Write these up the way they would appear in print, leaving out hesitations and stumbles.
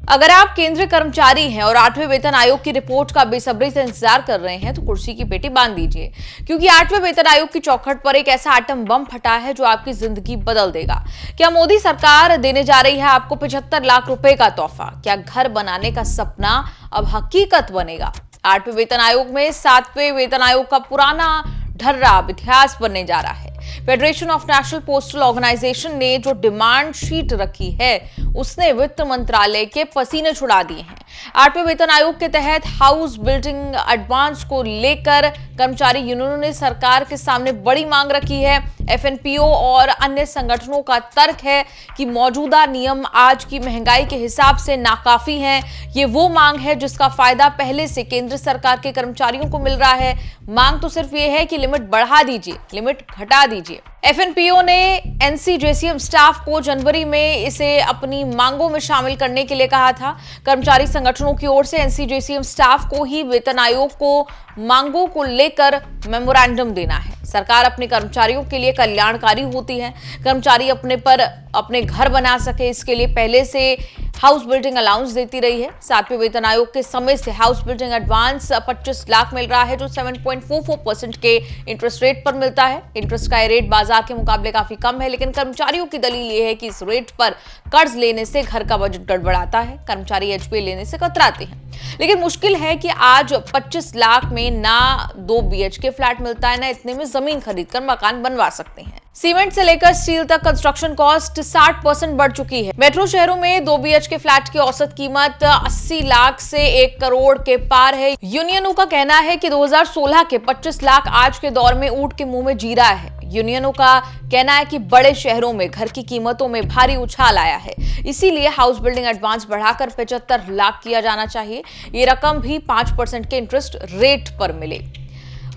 अगर आप केंद्रीय कर्मचारी हैं और 8वें वेतन आयोग की रिपोर्ट का बेसब्री से इंतजार कर रहे हैं तो कुर्सी की पेटी बांध दीजिए, क्योंकि 8वें वेतन आयोग की चौखट पर एक ऐसा आइटम बम फटा है जो आपकी जिंदगी बदल देगा। क्या मोदी सरकार देने जा रही है आपको 75 लाख रुपए का तोहफा? क्या घर बनाने का सपना अब हकीकत बनेगा? 8वें वेतन आयोग में 7वें वेतन आयोग का पुराना ढर्रा अब इतिहास बनने जा रहा है। Federation of National Postal Organisation ने जो डिमांड शीट रखी है उसने वित्त मंत्रालय के पसीने छुड़ा दिए हैं। 8वें वेतन आयोग के तहत हाउस बिल्डिंग एडवांस को लेकर कर्मचारी यूनियनों ने सरकार के सामने बड़ी मांग रखी है। एफएनपीओ और अन्य संगठनों का तर्क है कि मौजूदा नियम आज की महंगाई के हिसाब से नाकाफी हैं। ये वो मांग है जिसका फायदा पहले से केंद्र सरकार के कर्मचारियों को मिल रहा है। मांग तो सिर्फ ये है कि लिमिट बढ़ा दीजिए, लिमिट घटा दीजिए। एफएनपीओ ने एनसीजेसीएम स्टाफ को जनवरी में इसे अपनी मांगों में शामिल करने के लिए कहा था। कर्मचारी संगठनों की ओर से एनसीजेसीएम स्टाफ को ही वेतन आयोग को मांगों को लेकर मेमोरेंडम देना है। सरकार अपने कर्मचारियों के लिए कल्याणकारी होती है। कर्मचारी अपने घर बना सके, इसके लिए पहले से हाउस बिल्डिंग अलाउंस देती रही है। 7वें वेतन आयोग के समय से हाउस बिल्डिंग एडवांस 25 लाख मिल रहा है, जो 7.44% के इंटरेस्ट रेट पर मिलता है। इंटरेस्ट का रेट बाजार के मुकाबले काफी कम है, लेकिन कर्मचारियों की दलील यह है कि इस रेट पर कर्ज लेने से घर का बजट गड़बड़ाता है। कर्मचारी एचपीए लेने से कतराते हैं। लेकिन मुश्किल है कि आज 25 लाख में ना 2 बीएचके फ्लैट मिलता है, ना इतने में जमीन खरीदकर मकान बनवा सकते हैं। सीमेंट से लेकर स्टील तक कंस्ट्रक्शन कॉस्ट 60% बढ़ चुकी है। मेट्रो शहरों में 2 बीएचके फ्लैट की औसत कीमत 80 लाख से 1 करोड़ के पार है। यूनियनों का कहना है कि 2016 के 25 लाख आज के दौर में ऊंट के मुंह में जीरा है। यूनियनों का कहना है कि बड़े शहरों में घर की कीमतों में भारी उछाल आया है, इसीलिए हाउस बिल्डिंग एडवांस बढ़ाकर 75 लाख किया जाना चाहिए। ये रकम भी 5% के इंटरेस्ट रेट पर मिले।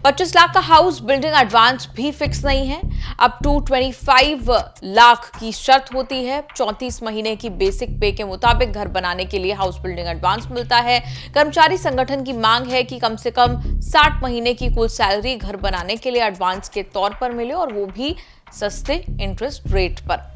25 लाख का हाउस बिल्डिंग एडवांस भी फिक्स नहीं है। अप टू 25 लाख की शर्त होती है। 34 महीने की बेसिक पे के मुताबिक घर बनाने के लिए हाउस बिल्डिंग एडवांस मिलता है। कर्मचारी संगठन की मांग है कि कम से कम 60 महीने की कुल सैलरी घर बनाने के लिए एडवांस के तौर पर मिले, और वो भी सस्ते इंटरेस्ट रेट पर।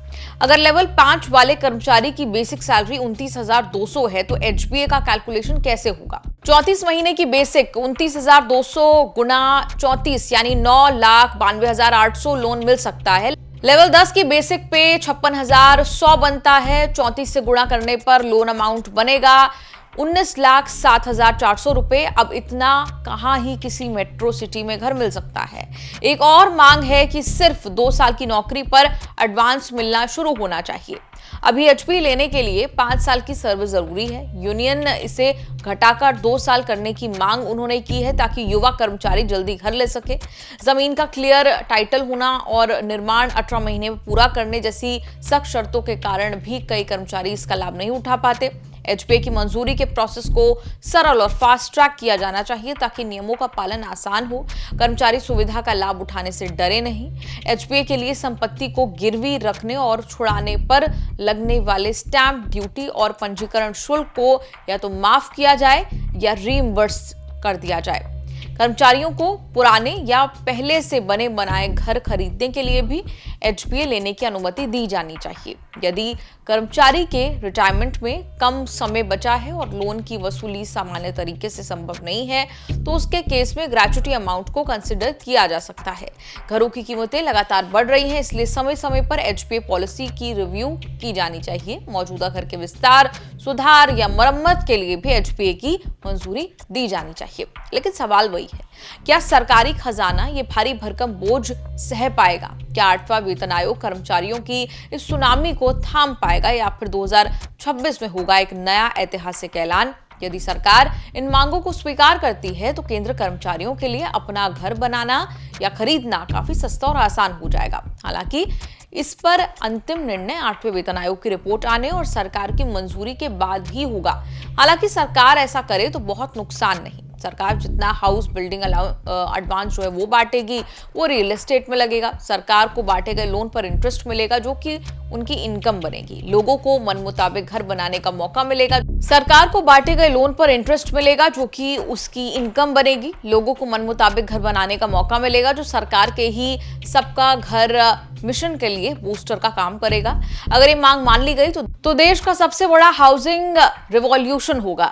अगर लेवल 5 वाले कर्मचारी की बेसिक सैलरी 29,200 है तो एचबीए का कैलकुलेशन कैसे होगा? 34 महीने की बेसिक 29,200 गुना 34 यानी 9,92,800 लोन मिल सकता है। लेवल 10 की बेसिक पे 56,100 बनता है। 34 से गुणा करने पर लोन अमाउंट बनेगा 19,07,400 रुपए। अब इतना कहां ही किसी मेट्रो सिटी में घर मिल सकता है। एक और मांग है कि सिर्फ 2 साल की नौकरी पर एडवांस मिलना शुरू होना चाहिए। अभी एचपी लेने के लिए 5 साल की सर्विस जरूरी है। यूनियन इसे घटाकर 2 साल करने की मांग उन्होंने की है, ताकि युवा कर्मचारी जल्दी घर ले सके। जमीन का क्लियर टाइटल होना और निर्माण 18 महीने में पूरा करने जैसी सख्त शर्तों के कारण भी कई कर्मचारी इसका लाभ नहीं उठा पाते। एचपीए की मंजूरी के प्रोसेस को सरल और फास्ट ट्रैक किया जाना चाहिए, ताकि नियमों का पालन आसान हो। कर्मचारी सुविधा का लाभ उठाने से डरे नहीं। एचपीए के लिए संपत्ति को गिरवी रखने और छुड़ाने पर लगने वाले स्टैंप ड्यूटी और पंजीकरण शुल्क को या तो माफ किया जाए या रीइंबर्स कर दिया जाए। कर्मचारियों को पुराने या पहले से बने बनाए घर खरीदने के लिए भी एचपीए लेने की अनुमति दी जानी चाहिए। यदि कर्मचारी के रिटायरमेंट में कम समय बचा है और लोन की वसूली सामान्य तरीके से संभव नहीं है तो उसके केस में ग्रेच्युटी अमाउंट को कंसिडर किया जा सकता है। घरों की कीमतें लगातार बढ़ रही हैं, इसलिए समय समय पर एचपीए पॉलिसी की रिव्यू की जानी चाहिए। मौजूदा घर के विस्तार, सुधार या मरम्मत के लिए भी एचपीए की मंजूरी दी जानी चाहिए। लेकिन सवाल वही है, क्या सरकारी खजाना ये भारी भरकम बोझ सह पाएगा? क्या 8वां वेतन आयोग कर्मचारियों की इस सुनामी को थाम पाएगा, या फिर 2026 में होगा एक नया ऐतिहासिक ऐलान? यदि सरकार इन मांगों को स्वीकार करती है तो केंद्र कर्मचारियों के लिए अपना घर बनाना या खरीदना काफी सस्ता और आसान हो जाएगा। हालांकि इस पर अंतिम निर्णय 8वें वेतन आयोग की रिपोर्ट आने और सरकार की मंजूरी के बाद ही होगा। हालांकि सरकार ऐसा करे तो बहुत नुकसान नहीं। सरकार जितना हाउस बिल्डिंग एडवांस जो है वो बांटेगी, वो रियल एस्टेट में लगेगा। सरकार को बांटे गए लोन पर इंटरेस्ट मिलेगा, जो कि उनकी इनकम बनेगी। लोगों को मन मुताबिक घर बनाने का मौका मिलेगा। सरकार को बांटे गए लोन पर इंटरेस्ट मिलेगा जो कि उसकी इनकम बनेगी। लोगों को मन मुताबिक घर बनाने का मौका मिलेगा जो सरकार के ही सबका घर मिशन के लिए बूस्टर का काम करेगा। अगर ये मांग मान ली गई तो देश का सबसे बड़ा हाउसिंग रिवॉल्यूशन होगा।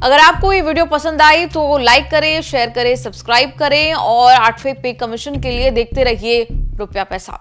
अगर आपको ये वीडियो पसंद आई तो लाइक करें, शेयर करें, सब्सक्राइब करें और 8वें पे कमीशन के लिए देखते रहिए रुपया पैसा।